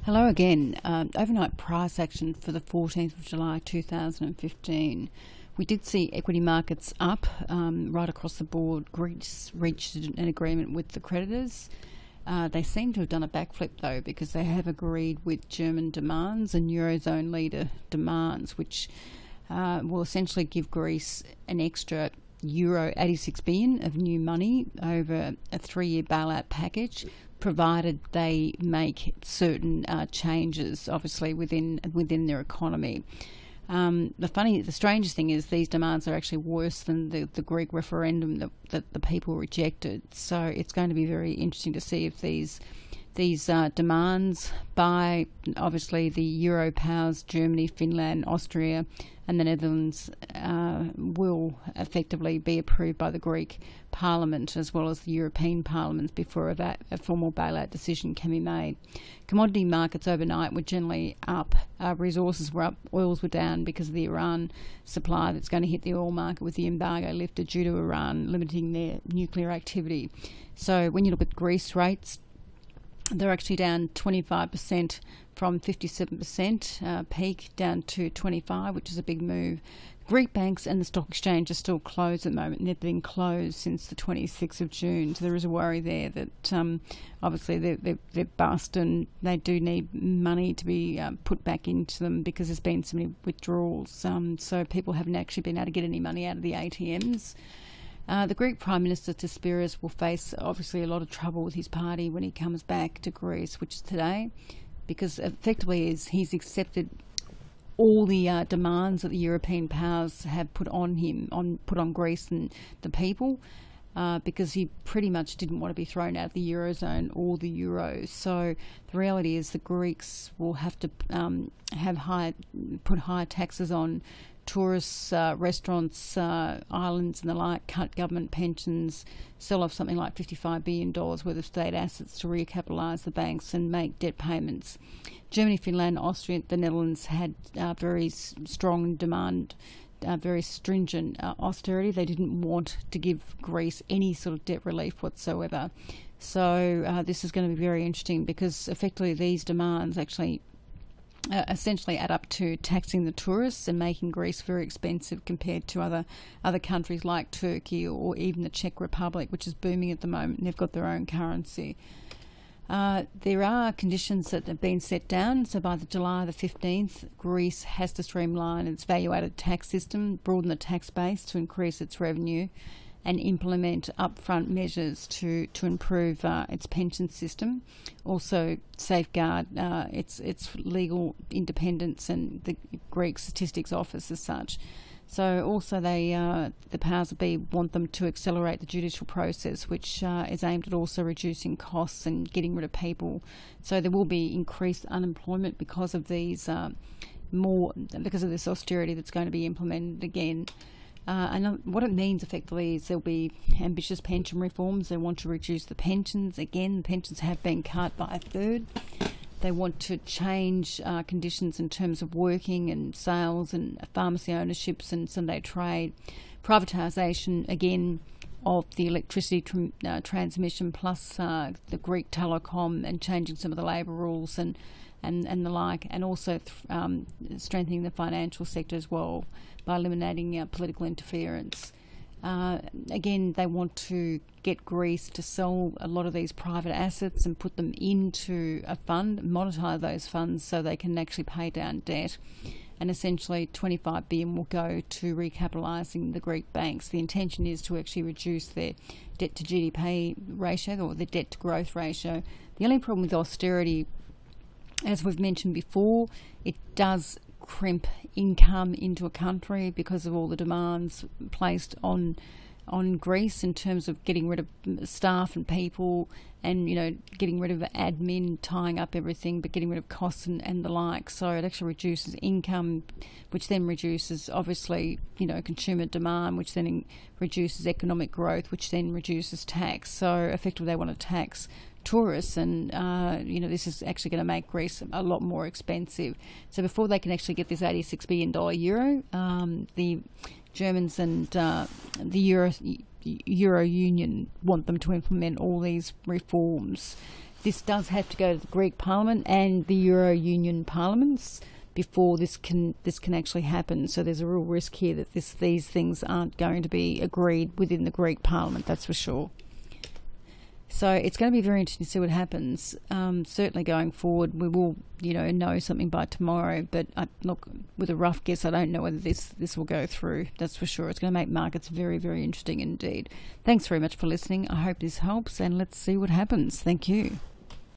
Hello again. Overnight price action for the 14th of July 2015. We did see equity markets up right across the board. Greece reached an agreement with the creditors. They seem to have done a backflip though, because they have agreed with German demands and Eurozone leader demands, which will essentially give Greece an extra euro 86 billion of new money over a 3-year bailout package, provided they make certain changes, obviously within their economy. The strangest thing is these demands are actually worse than the Greek referendum that the people rejected. So it's going to be very interesting to see if these demands by obviously the Euro powers, Germany, Finland, Austria and the Netherlands will effectively be approved by the Greek Parliament as well as the European Parliament before a formal bailout decision can be made. Commodity markets overnight were generally up. Resources were up, oils were down because of the Iran supply that's going to hit the oil market with the embargo lifted due to Iran limiting their nuclear activity. So when you look at Greece rates, they're actually down 25% from 57% peak down to 25, which is a big move. Greek banks and the stock exchange are still closed at the moment, and they've been closed since the 26th of June. So there is a worry there that obviously they're bust and they do need money to be put back into them because there's been so many withdrawals. So people haven't actually been able to get any money out of the ATMs. The Greek Prime Minister Tsipras will face obviously a lot of trouble with his party when he comes back to Greece, which is today, because effectively he's accepted all the demands that the European powers have put on him, put on Greece and the people, because he pretty much didn't want to be thrown out of the Eurozone or the Euro. So the reality is the Greeks will have to put higher taxes on tourists, restaurants, islands and the like, cut government pensions, sell off something like $55 billion worth of state assets to recapitalise the banks and make debt payments. Germany, Finland, Austria, the Netherlands had very strong demand, very stringent austerity. They didn't want to give Greece any sort of debt relief whatsoever. So this is going to be very interesting because effectively these demands actually essentially add up to taxing the tourists and making Greece very expensive compared to other countries like Turkey or even the Czech Republic, which is booming at the moment, and they've got their own currency. There are conditions that have been set down. So by July the 15th, Greece has to streamline its value-added tax system, broaden the tax base to increase its revenue, and implement upfront measures to improve its pension system, also safeguard its legal independence and the Greek Statistics Office as such. So also the powers that be want them to accelerate the judicial process, which is aimed at also reducing costs and getting rid of people. So there will be increased unemployment because of these because of this austerity that's going to be implemented again. And what it means effectively is there'll be ambitious pension reforms. They want to reduce the pensions. Again, the pensions have been cut by a third. They want to change conditions in terms of working and sales and pharmacy ownerships and Sunday trade. Privatisation, again, of the electricity transmission plus the Greek telecom and changing some of the labour rules and the like, and also strengthening the financial sector as well by eliminating political interference. Again, they want to get Greece to sell a lot of these private assets and put them into a fund, monetize those funds so they can actually pay down debt. And essentially 25 billion will go to recapitalising the Greek banks. The intention is to actually reduce their debt to GDP ratio or the debt to growth ratio. The only problem with austerity, as we've mentioned before, it does crimp income into a country because of all the demands placed on Greece in terms of getting rid of staff and people and, getting rid of admin, tying up everything, but getting rid of costs and the like. So it actually reduces income, which then reduces, obviously, consumer demand, which then reduces economic growth, which then reduces tax. So effectively they want to tax tourists, and this is actually going to make Greece a lot more expensive. So before they can actually get this $86 billion euro, the Germans and the Euro Union want them to implement all these reforms. this does have to go to the Greek Parliament and the Euro Union parliaments before this can actually happen. So there's a real risk here that these things aren't going to be agreed within the Greek Parliament, that's for sure. So it's going to be very interesting to see what happens. Certainly going forward, we will, know something by tomorrow. But look, with a rough guess, I don't know whether this will go through. That's for sure. It's going to make markets very, very interesting indeed. Thanks very much for listening. I hope this helps, and let's see what happens. Thank you.